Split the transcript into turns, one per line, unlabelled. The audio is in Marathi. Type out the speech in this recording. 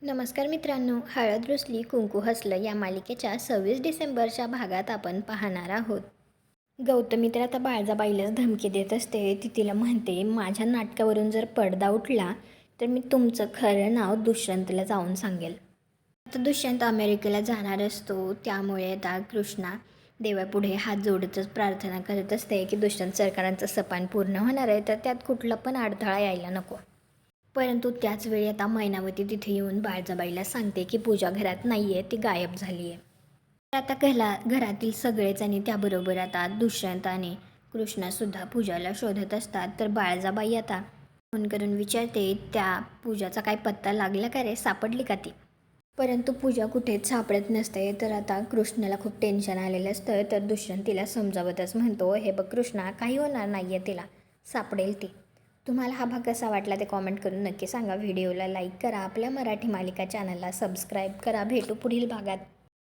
नमस्कार मित्रांनो, हळद रुसली कुंकू हसलं या मालिकेच्या 26 डिसेंबरच्या भागात आपण पाहणार आहोत. गौतमी तर आता बाळजाबाईलाच धमकी देत असते. ती तिला म्हणते, माझ्या नाटकावरून जर पडदा उठला तर मी तुमचं खरं नाव दुष्यंतला जाऊन सांगेल. आता दुष्यंत अमेरिकेला जाणार असतो, त्यामुळे आता कृष्णा देवापुढे हात जोडतच प्रार्थना करत असते की दुष्यंत सरकारांचं सपान पूर्ण होणार आहे, तर त्यात कुठला पण अडथळा यायला नको. परंतु त्याच वेळी आता मैनावती तिथे येऊन बाळजाबाईला सांगते की पूजा घरात नाही आहे, ती गायब झाली आहे. तर आता घरातील सगळेच आणि त्याबरोबर आता दुष्यंत आणि कृष्णासुद्धा पूजाला शोधत असतात. तर बाळजाबाई आता फोन करून विचारते, त्या पूजाचा काय पत्ता लागला का रे, सापडली का ती? परंतु पूजा कुठेच सापडत नसते. तर आता कृष्णाला खूप टेन्शन आलेलं असतं. तर दुष्यंत तिला समजावतच म्हणतो, हे बघ कृष्णा, काही होणार नाही आहे, तिला सापडेल ती. तुम्हाला हा भाग कसा वाटला ते कॉमेंट करून नक्की सांगा. व्हिडिओला लाईक करा, आपल्या मराठी मालिका चॅनलला सबस्क्राईब करा. भेटू पुढील भागात.